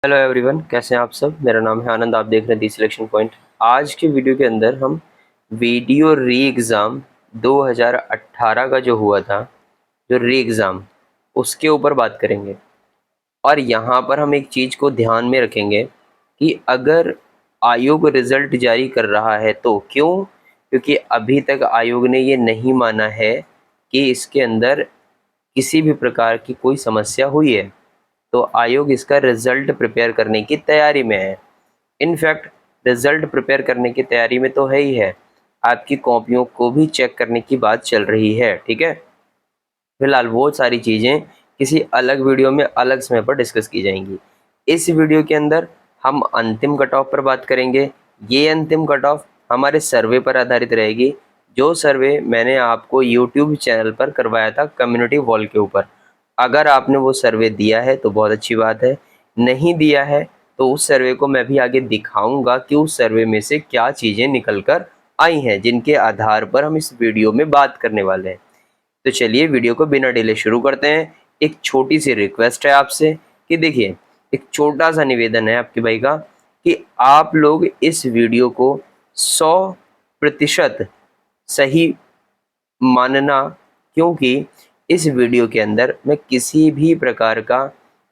Hello everyone, कैसे हैं आप सब। मेरा नाम है आनंद, आप देख रहे हैं दी सिलेक्शन पॉइंट। आज के वीडियो के अंदर हम वीडियो री एग्ज़ाम 2018 का जो हुआ था, जो री एग्ज़ाम, उसके ऊपर बात करेंगे। और यहाँ पर हम एक चीज़ को ध्यान में रखेंगे कि अगर आयोग रिज़ल्ट जारी कर रहा है तो क्यों, क्योंकि अभी तक आयोग ने ये नहीं माना है कि इसके अंदर किसी भी प्रकार की कोई समस्या हुई है। तो आयोग इसका रिजल्ट प्रिपेयर करने की तैयारी में है। इनफैक्ट रिजल्ट प्रिपेयर करने की तैयारी में तो है ही है, आपकी कॉपियों को भी चेक करने की बात चल रही है। ठीक है, फिलहाल वो सारी चीज़ें किसी अलग वीडियो में अलग समय पर डिस्कस की जाएंगी। इस वीडियो के अंदर हम अंतिम कट ऑफ पर बात करेंगे। ये अंतिम कट ऑफ हमारे सर्वे पर आधारित रहेगी, जो सर्वे मैंने आपको यूट्यूब चैनल पर करवाया था कम्युनिटी वॉल के ऊपर। अगर आपने वो सर्वे दिया है तो बहुत अच्छी बात है, नहीं दिया है तो उस सर्वे को मैं भी आगे दिखाऊंगा कि उस सर्वे में से क्या चीज़ें निकल कर आई हैं, जिनके आधार पर हम इस वीडियो में बात करने वाले हैं। तो चलिए वीडियो को बिना डिले शुरू करते हैं। एक छोटी सी रिक्वेस्ट है आपसे कि देखिए, एक छोटा सा निवेदन है आपके भाई का कि आप लोग इस वीडियो को 100% सही मानना, क्योंकि इस वीडियो के अंदर मैं किसी भी प्रकार का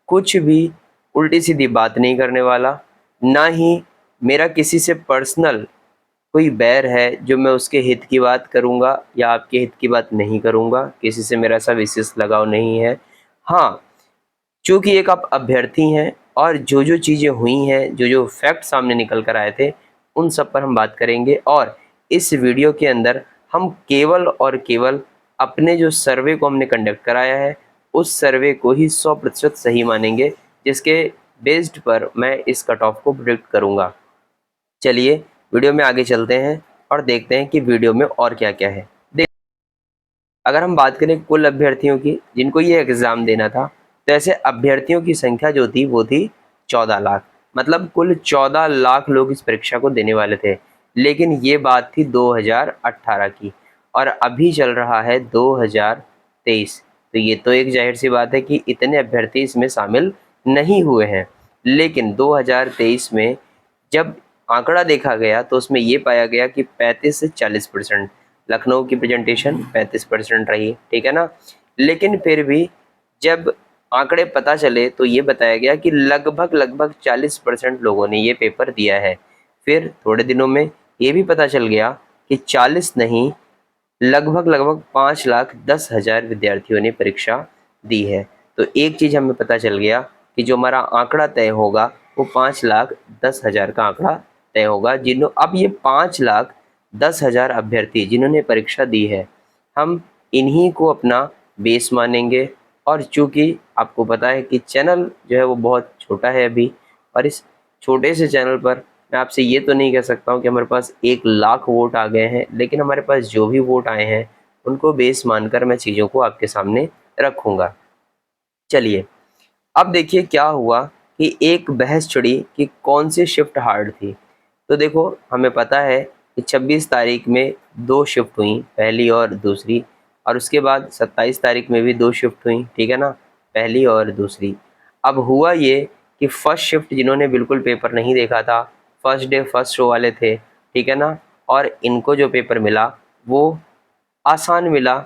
कुछ भी उल्टी सीधी बात नहीं करने वाला, ना ही मेरा किसी से पर्सनल कोई बैर है जो मैं उसके हित की बात करूँगा या आपके हित की बात नहीं करूँगा। किसी से मेरा ऐसा विशेष लगाव नहीं है। हाँ, चूँकि एक आप अभ्यर्थी हैं और जो चीज़ें हुई हैं, जो फैक्ट सामने निकल कर आए थे, उन सब पर हम बात करेंगे। और इस वीडियो के अंदर हम केवल और केवल अपने जो सर्वे को हमने कंडक्ट कराया है, उस सर्वे को ही 100% सही मानेंगे, जिसके बेस्ड पर मैं इस कट ऑफ को प्रिडिक्ट करूँगा। चलिए वीडियो में आगे चलते हैं और देखते हैं कि वीडियो में और क्या क्या है। अगर हम बात करें कुल अभ्यर्थियों की जिनको ये एग्ज़ाम देना था, तो ऐसे अभ्यर्थियों की संख्या जो थी वो थी 14 लाख। मतलब कुल 14 लाख लोग इस परीक्षा को देने वाले थे। लेकिन ये बात थी 2018 की और अभी चल रहा है 2023। तो ये तो एक जाहिर सी बात है कि इतने अभ्यर्थी इसमें शामिल नहीं हुए हैं। लेकिन 2023 में जब आंकड़ा देखा गया तो उसमें ये पाया गया कि 35 से 40%, लखनऊ की प्रेजेंटेशन 35% रही। ठीक है ना। लेकिन फिर भी जब आंकड़े पता चले तो ये बताया गया कि लगभग 40% लोगों ने ये पेपर दिया है। फिर थोड़े दिनों में ये भी पता चल गया कि 40 नहीं, लगभग 5,10,000 विद्यार्थियों ने परीक्षा दी है। तो एक चीज़ हमें पता चल गया कि जो हमारा आंकड़ा तय होगा वो 5,10,000 का आंकड़ा तय होगा। अब ये 5,10,000 अभ्यर्थी जिन्होंने परीक्षा दी है, हम इन्हीं को अपना बेस मानेंगे। और चूँकि आपको पता है कि चैनल जो है वो बहुत छोटा है अभी, और इस छोटे से चैनल पर मैं आपसे ये तो नहीं कह सकता हूँ कि हमारे पास 1,00,000 वोट आ गए हैं, लेकिन हमारे पास जो भी वोट आए हैं उनको बेस मानकर मैं चीज़ों को आपके सामने रखूँगा। चलिए अब देखिए क्या हुआ कि एक बहस छिड़ी कि कौन सी शिफ्ट हार्ड थी। तो देखो, हमें पता है कि 26 तारीख में 2 शिफ्ट हुई, पहली और दूसरी, और उसके बाद 27 तारीख में भी 2 शिफ्ट हुई। ठीक है ना, पहली और दूसरी। अब हुआ ये कि फर्स्ट शिफ्ट जिन्होंने बिल्कुल पेपर नहीं देखा था, फर्स्ट डे फर्स्ट शो वाले थे, ठीक है ना, और इनको जो पेपर मिला वो आसान मिला,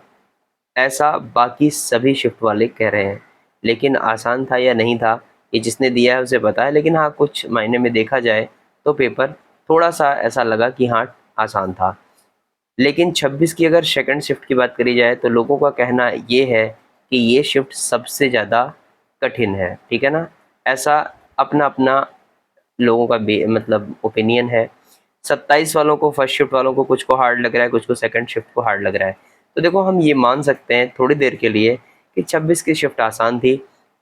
ऐसा बाकी सभी शिफ्ट वाले कह रहे हैं। लेकिन आसान था या नहीं था, ये जिसने दिया है उसे पता है। लेकिन हाँ, कुछ मायने में देखा जाए तो पेपर थोड़ा सा ऐसा लगा कि हाँ, आसान था। लेकिन 26 की अगर सेकंड शिफ्ट की बात करी जाए तो लोगों का कहना ये है कि ये शिफ्ट सबसे ज़्यादा कठिन है। ठीक है ना, ऐसा अपना अपना लोगों का मतलब ओपिनियन है। 27 वालों को, फर्स्ट शिफ्ट वालों को, कुछ को हार्ड लग रहा है, कुछ को सेकंड शिफ्ट को हार्ड लग रहा है। तो देखो, हम ये मान सकते हैं थोड़ी देर के लिए कि 26 की शिफ्ट आसान थी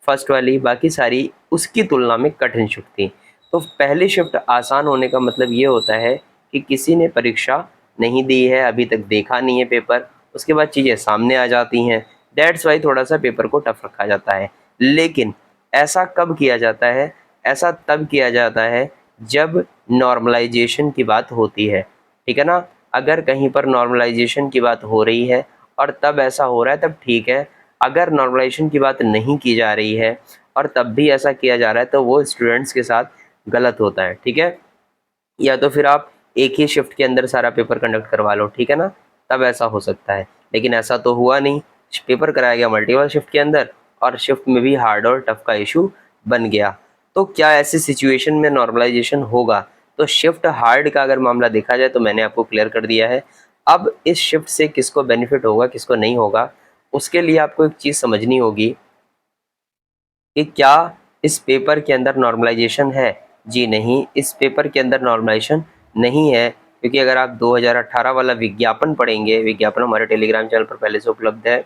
फर्स्ट वाली, बाकी सारी उसकी तुलना में कठिन शिफ्ट थी। तो पहली शिफ्ट आसान होने का मतलब ये होता है कि किसी ने परीक्षा नहीं दी है, अभी तक देखा नहीं है पेपर, उसके बाद चीज़ें सामने आ जाती हैं। दैट्स वाई थोड़ा सा पेपर को टफ रखा जाता है। लेकिन ऐसा कब किया जाता है? ऐसा तब किया जाता है जब नॉर्मलाइजेशन की बात होती है। ठीक है ना, अगर कहीं पर नॉर्मलाइजेशन की बात हो रही है और तब ऐसा हो रहा है तब ठीक है। अगर नॉर्मलाइजेशन की बात नहीं की जा रही है और तब भी ऐसा किया जा रहा है तो वो स्टूडेंट्स के साथ गलत होता है, ठीक है। या तो फिर आप एक ही शिफ्ट के अंदर सारा पेपर कंडक्ट करवा लो, ठीक है ना, तब ऐसा हो सकता है। लेकिन ऐसा तो हुआ नहीं, पेपर कराया गया मल्टीपल शिफ्ट के अंदर और शिफ्ट में भी हार्ड और टफ का इशू बन गया। तो क्या ऐसी सिचुएशन में नॉर्मलाइजेशन होगा? तो शिफ्ट हार्ड का अगर मामला देखा जाए तो मैंने आपको क्लियर कर दिया है। अब इस शिफ्ट से किसको बेनिफिट होगा किसको नहीं होगा, उसके लिए आपको एक चीज़ समझनी होगी कि क्या इस पेपर के अंदर नॉर्मलाइजेशन है। जी नहीं, इस पेपर के अंदर नॉर्मलाइजेशन नहीं है, क्योंकि अगर आप 2018 वाला विज्ञापन पढ़ेंगे, विज्ञापन हमारे टेलीग्राम चैनल पर पहले से उपलब्ध है,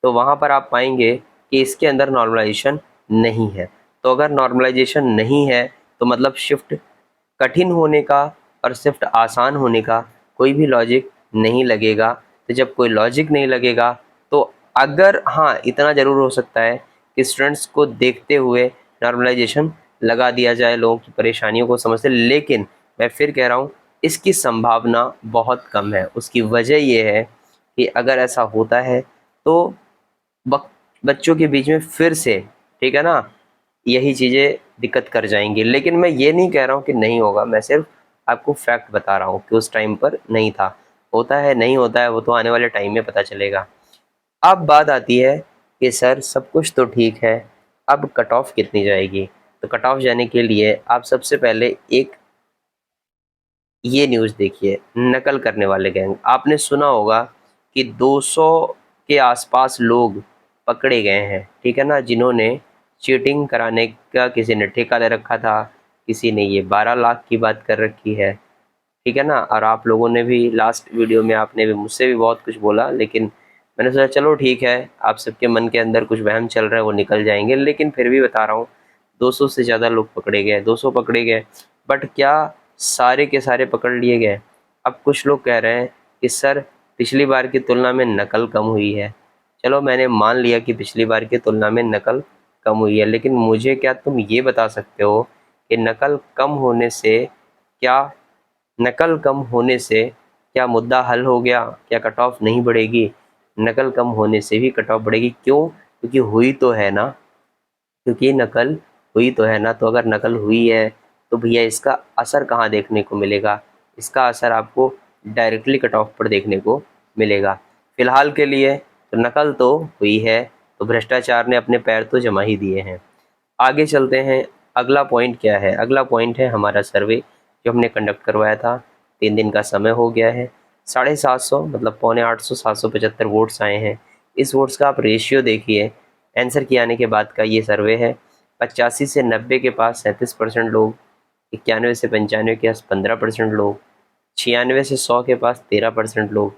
तो वहाँ पर आप पाएंगे कि इसके अंदर नॉर्मलाइजेशन नहीं है। तो अगर नॉर्मलाइजेशन नहीं है तो मतलब शिफ्ट कठिन होने का और शिफ्ट आसान होने का कोई भी लॉजिक नहीं लगेगा। तो जब कोई लॉजिक नहीं लगेगा तो अगर हाँ इतना ज़रूर हो सकता है कि स्टूडेंट्स को देखते हुए नॉर्मलाइजेशन लगा दिया जाए लोगों की परेशानियों को समझते, लेकिन मैं फिर कह रहा हूँ इसकी संभावना बहुत कम है। उसकी वजह ये है कि अगर ऐसा होता है तो बच्चों के बीच में फिर से, ठीक है ना, यही चीज़ें दिक्कत कर जाएंगी। लेकिन मैं ये नहीं कह रहा हूँ कि नहीं होगा, मैं सिर्फ आपको फैक्ट बता रहा हूँ कि उस टाइम पर नहीं था। होता है नहीं होता है वो तो आने वाले टाइम में पता चलेगा। अब बात आती है कि सर सब कुछ तो ठीक है, अब कट ऑफ कितनी जाएगी? तो कट ऑफ जाने के लिए आप सबसे पहले एक ये न्यूज़ देखिए, नकल करने वाले गैंग। आपने सुना होगा कि 200 के आसपास लोग पकड़े गए हैं, ठीक है ना, जिन्होंने चीटिंग कराने का किसी ने ठेका ले रखा था, किसी ने ये 12 लाख की बात कर रखी है, ठीक है ना। और आप लोगों ने भी लास्ट वीडियो में आपने भी मुझसे भी बहुत कुछ बोला, लेकिन मैंने सोचा चलो ठीक है, आप सबके मन के अंदर कुछ वहम चल रहा है वो निकल जाएंगे, लेकिन फिर भी बता रहा हूँ 200 से ज़्यादा लोग पकड़े गए, 200 पकड़े गए। बट क्या सारे के सारे पकड़ लिए गए? अब कुछ लोग कह रहे हैं कि सर पिछली बार की तुलना में नकल कम हुई है। चलो मैंने मान लिया कि पिछली बार की तुलना में नकल कम हुई है, लेकिन मुझे क्या तुम ये बता सकते हो कि नकल कम होने से क्या मुद्दा हल हो गया? क्या कट ऑफ नहीं बढ़ेगी? नकल कम होने से भी कट ऑफ बढ़ेगी। क्यों? क्योंकि हुई तो है ना, क्योंकि नकल हुई तो है ना। तो अगर नकल हुई है तो भैया इसका असर कहाँ देखने को मिलेगा? इसका असर आपको डायरेक्टली कट ऑफ पर देखने को मिलेगा। फिलहाल के लिए तो नकल तो हुई है, तो भ्रष्टाचार ने अपने पैर तो जमा ही दिए हैं। आगे चलते हैं, अगला पॉइंट क्या है? अगला पॉइंट है हमारा सर्वे जो हमने कंडक्ट करवाया था। 3 दिन का समय हो गया है, 750 मतलब पौने 800 775 वोट्स आए हैं। इस वोट्स का आप रेशियो देखिए, आंसर किए आने के बाद का ये सर्वे है। 85 से 90 के पास 37% लोग, 91 से 95 के पास 15% लोग, 96 से 100 के पास 13% लोग।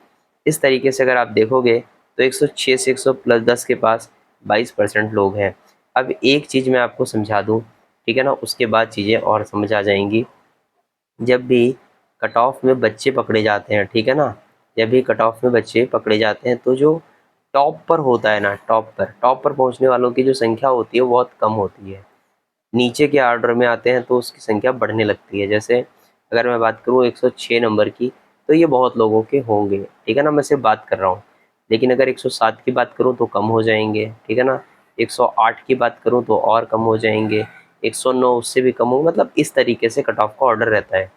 इस तरीके से अगर आप देखोगे तो 106 से 100 प्लस 10 के पास 22% लोग हैं। अब एक चीज़ मैं आपको समझा दूँ, ठीक है ना, उसके बाद चीज़ें और समझ आ जाएंगी। जब भी कट ऑफ में बच्चे पकड़े जाते हैं, ठीक है ना, जब भी कट ऑफ में बच्चे पकड़े जाते हैं तो जो टॉप पर होता है ना, टॉप पर पहुंचने वालों की जो संख्या होती है वो बहुत कम होती है। नीचे के ऑर्डर में आते हैं तो उसकी संख्या बढ़ने लगती है। जैसे अगर मैं बात करूँ 106 नंबर की, तो ये बहुत लोगों के होंगे, ठीक है ना, मैं सिर्फ बात कर रहा हूँ। लेकिन अगर 107 की बात करूँ तो कम हो जाएंगे, ठीक है ना, 108 की बात करूँ तो और कम हो जाएंगे, 109 उससे भी कम हो, मतलब इस तरीके से कट ऑफ का ऑर्डर रहता है।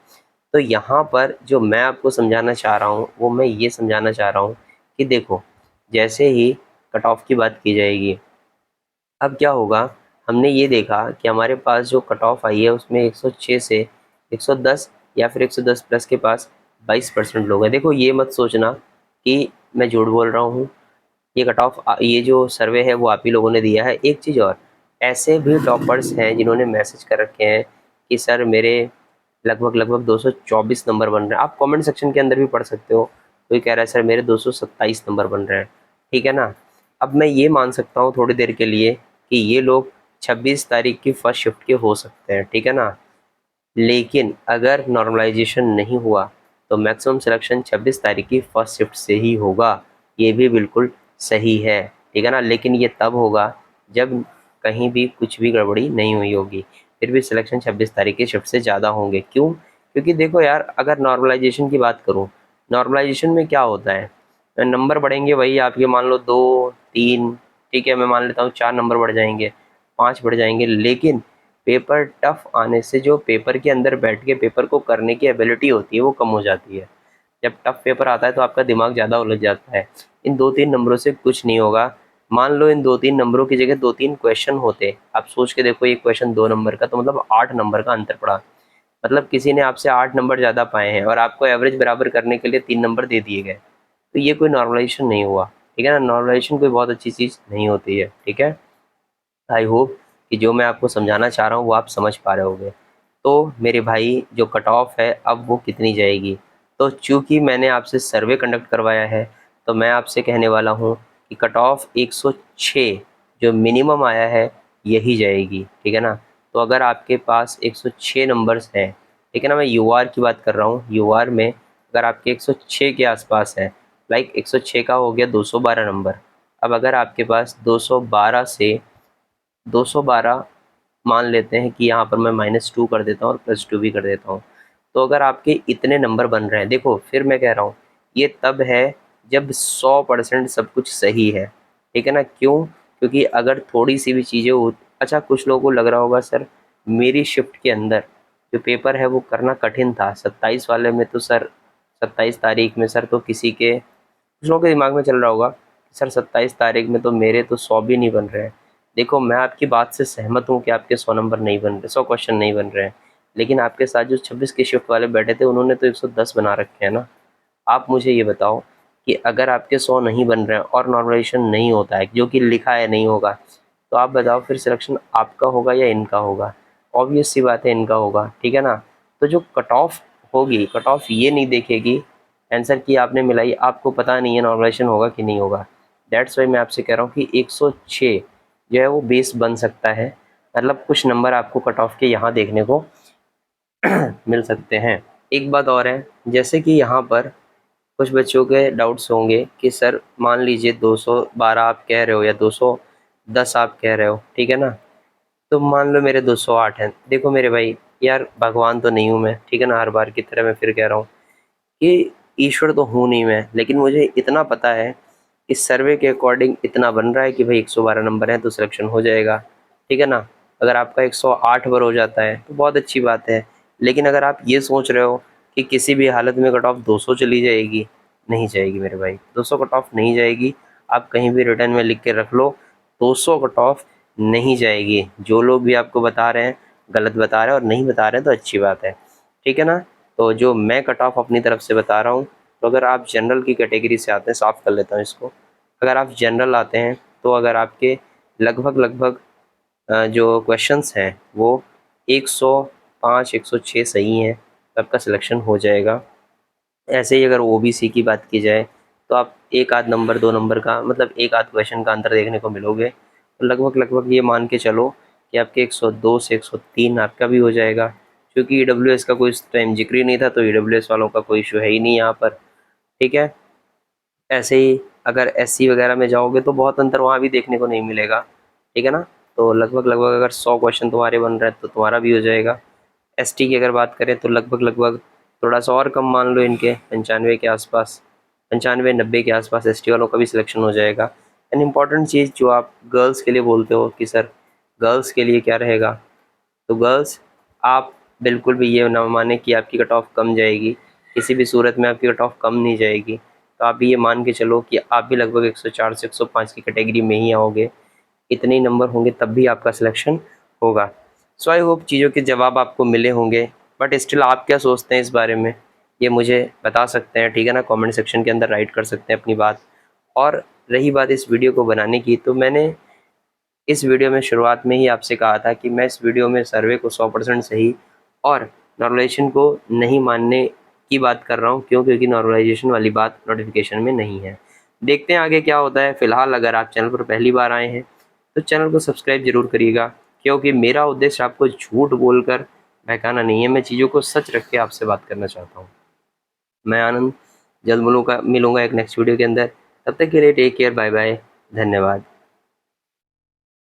तो यहाँ पर जो मैं आपको समझाना चाह रहा हूँ वो मैं ये समझाना चाह रहा हूँ कि देखो, जैसे ही कट ऑफ की बात की जाएगी, अब क्या होगा, हमने ये देखा कि हमारे पास जो कट ऑफ आई है उसमें 106 से 110 या फिर 110 प्लस के पास 22% लोग हैं। देखो ये मत सोचना कि मैं झूठ बोल रहा हूँ, ये कट ऑफ ये जो सर्वे है वो आप ही लोगों ने दिया है। एक चीज़ और, ऐसे भी टॉपर्स हैं जिन्होंने मैसेज कर रखे हैं कि सर मेरे लगभग लगभग 224 नंबर बन रहे हैं। आप कमेंट सेक्शन के अंदर भी पढ़ सकते हो, कोई कह रहा है सर मेरे 227 नंबर बन रहे हैं, ठीक है ना। अब मैं ये मान सकता हूँ थोड़ी देर के लिए कि ये लोग 26 तारीख की फर्स्ट शिफ्ट के हो सकते हैं, ठीक है ना। लेकिन अगर नॉर्मलाइजेशन नहीं हुआ तो मैक्सिमम सिलेक्शन 26 तारीख की फर्स्ट शिफ्ट से ही होगा। ये भी बिल्कुल सही है, ठीक है ना। लेकिन ये तब होगा जब कहीं भी कुछ भी गड़बड़ी नहीं हुई होगी, फिर भी सिलेक्शन 26 तारीख की शिफ्ट से ज़्यादा होंगे। क्यों? क्योंकि देखो यार, अगर नॉर्मलाइजेशन की बात करूँ, नॉर्मलाइजेशन में क्या होता है, नंबर बढ़ेंगे, वही आपके मान लो 2 3, ठीक है, मैं मान लेता हूँ 4 नंबर बढ़ जाएंगे। 5 बढ़ जाएंगे। लेकिन पेपर टफ आने से जो पेपर के अंदर बैठ के पेपर को करने की एबिलिटी होती है वो कम हो जाती है। जब टफ पेपर आता है तो आपका दिमाग ज़्यादा उलझ जाता है। इन 2-3 नंबरों से कुछ नहीं होगा। मान लो इन 2-3 नंबरों की जगह 2-3 क्वेश्चन होते, आप सोच के देखो, एक क्वेश्चन 2 नंबर का तो मतलब 8 नंबर का अंतर पड़ा। मतलब किसी ने आपसे 8 नंबर ज़्यादा पाए हैं और आपको एवरेज बराबर करने के लिए 3 नंबर दे दिए गए। तो ये कोई नॉर्मलाइजेशन नहीं हुआ, ठीक है ना। नॉर्मलाइजेशन कोई बहुत अच्छी चीज़ नहीं होती है, ठीक है। आई होप कि जो मैं आपको समझाना चाह रहा हूँ वो आप समझ पा रहे होंगे। तो मेरे भाई जो कट ऑफ है अब वो कितनी जाएगी, तो चूँकि मैंने आपसे सर्वे कंडक्ट करवाया है तो मैं आपसे कहने वाला हूँ कि कट ऑफ 106 जो मिनिमम आया है यही जाएगी, ठीक है ना। तो अगर आपके पास 106 नंबर्स हैं, ठीक है ना, मैं यूआर की बात कर रहा हूँ, यूआर में अगर आपके 106 के आसपास है, लाइक 106 का हो गया 212 नंबर। अब अगर आपके पास 212 से 212 मान लेते हैं कि यहाँ पर मैं -2 कर देता हूँ और +2 भी कर देता हूँ। तो अगर आपके इतने नंबर बन रहे हैं, देखो फिर मैं कह रहा हूँ ये तब है जब 100% सब कुछ सही है, ठीक है ना। क्यों? क्योंकि अगर थोड़ी सी भी चीज़ें हो, अच्छा कुछ लोगों को लग रहा होगा सर मेरी शिफ्ट के अंदर जो पेपर है वो करना कठिन था, 27 वाले में तो सर 27 तारीख में सर तो किसी के, कुछ लोगों के दिमाग में चल रहा होगा सर 27 तारीख में तो मेरे तो 100 भी नहीं बन रहे हैं। देखो मैं आपकी बात से सहमत हूँ कि आपके 100 नंबर नहीं बन रहे, 100 क्वेश्चन नहीं बन रहे हैं, लेकिन आपके साथ जो 26 के शिफ्ट वाले बैठे थे उन्होंने तो 110 बना रखे हैं ना। आप मुझे ये बताओ कि अगर आपके 100 नहीं बन रहे हैं और नॉर्मलाइजेशन नहीं होता है जो कि लिखा है नहीं होगा, तो आप बताओ फिर सिलेक्शन आपका होगा या इनका होगा? ऑब्वियस सी बात है इनका होगा, ठीक है ना। तो जो कट ऑफ होगी, कट ऑफ ये नहीं देखेगी आंसर की आपने मिलाई, आपको पता नहीं है नॉर्मलाइजेशन होगा कि नहीं होगा। दैट्स वाई मैं आपसे कह रहा हूँ कि 106 जो है वो बेस बन सकता है, मतलब कुछ नंबर आपको कट ऑफ के यहाँ देखने को मिल सकते हैं। एक बात और है, जैसे कि यहाँ पर कुछ बच्चों के डाउट्स होंगे कि सर मान लीजिए 212 आप कह रहे हो या 210 आप कह रहे हो, ठीक है ना। तो मान लो मेरे 208 हैं। देखो मेरे भाई, यार भगवान तो नहीं हूँ मैं, ठीक है ना, हर बार की तरह मैं फिर कह रहा हूँ कि ईश्वर तो हूँ नहीं मैं, लेकिन मुझे इतना पता है इस सर्वे के अकॉर्डिंग इतना बन रहा है कि भाई 112 नंबर है तो सिलेक्शन हो जाएगा, ठीक है ना। अगर आपका 108 पर हो जाता है तो बहुत अच्छी बात है। लेकिन अगर आप ये सोच रहे हो कि किसी भी हालत में कट ऑफ 200 चली जाएगी, नहीं जाएगी मेरे भाई, 200 कट ऑफ नहीं जाएगी। आप कहीं भी रिटर्न में लिख के रख लो, 200 कट ऑफ नहीं जाएगी। जो लोग भी आपको बता रहे हैं गलत बता रहे हैं, और नहीं बता रहे हैं तो अच्छी बात है, ठीक है ना। तो जो मैं कट ऑफ अपनी तरफ से बता रहा हूँ, तो अगर आप जनरल की कैटेगरी से आते हैं, साफ़ कर लेता हूँ इसको, अगर आप जनरल आते हैं तो अगर आपके लगभग लगभग जो क्वेश्चंस हैं वो 105 106 सही हैं तो आपका सिलेक्शन हो जाएगा। ऐसे ही अगर ओबीसी की बात की जाए तो आप एक आध नंबर 2 नंबर का, मतलब एक आध क्वेश्चन का अंतर देखने को मिलोगे। तो लगभग लगभग ये मान के चलो कि आपके 102 से 103 आपका भी हो जाएगा। क्योंकि ईडब्ल्यूएस का कोई इस टाइम जिक्र ही नहीं था तो ईडब्ल्यूएस वालों का कोई इशू है ही नहीं यहाँ पर, ठीक है। ऐसे ही अगर एससी वगैरह में जाओगे तो बहुत अंतर वहाँ भी देखने को नहीं मिलेगा, ठीक है ना। तो लगभग लगभग अगर 100 क्वेश्चन तुम्हारे बन रहे हैं तो तुम्हारा भी हो जाएगा। एसटी की अगर बात करें तो लगभग लगभग थोड़ा सा और कम मान लो, इनके 95 के आसपास, 95-90 के आसपास एसटी वालों का भी सिलेक्शन हो जाएगा। एन इम्पॉर्टेंट चीज़ जो आप गर्ल्स के लिए बोलते हो कि सर गर्ल्स के लिए क्या रहेगा, तो गर्ल्स आप बिल्कुल भी ये ना माने कि आपकी कट ऑफ कम जाएगी, किसी भी सूरत में आपकी कट ऑफ कम नहीं जाएगी। तो आप भी ये मान के चलो कि आप भी लगभग 104 से 105 की कैटेगरी में ही आओगे। इतने ही नंबर होंगे तब भी आपका सिलेक्शन होगा। सो आई होप चीज़ों के जवाब आपको मिले होंगे, बट स्टिल आप क्या सोचते हैं इस बारे में ये मुझे बता सकते हैं, ठीक है ना, कमेंट सेक्शन के अंदर राइट कर सकते हैं अपनी बात। और रही बात इस वीडियो को बनाने की, तो मैंने इस वीडियो में शुरुआत में ही आपसे कहा था कि मैं इस वीडियो में सर्वे को 100% सही और नॉर्मलाइजेशन को नहीं मानने की बात कर रहा हूँ। क्यों? क्योंकि नॉर्मलाइजेशन वाली बात नोटिफिकेशन में नहीं है। देखते हैं आगे क्या होता है। फिलहाल अगर आप चैनल पर पहली बार आए हैं तो चैनल को सब्सक्राइब जरूर करिएगा, क्योंकि मेरा उद्देश्य आपको झूठ बोलकर बहकाना नहीं है, मैं चीज़ों को सच रख के आपसे बात करना चाहता हूँ। मैं आनंद जल्द मिलूंगा एक नेक्स्ट वीडियो के अंदर। तब तक के लिए टेक केयर, बाय बाय, धन्यवाद।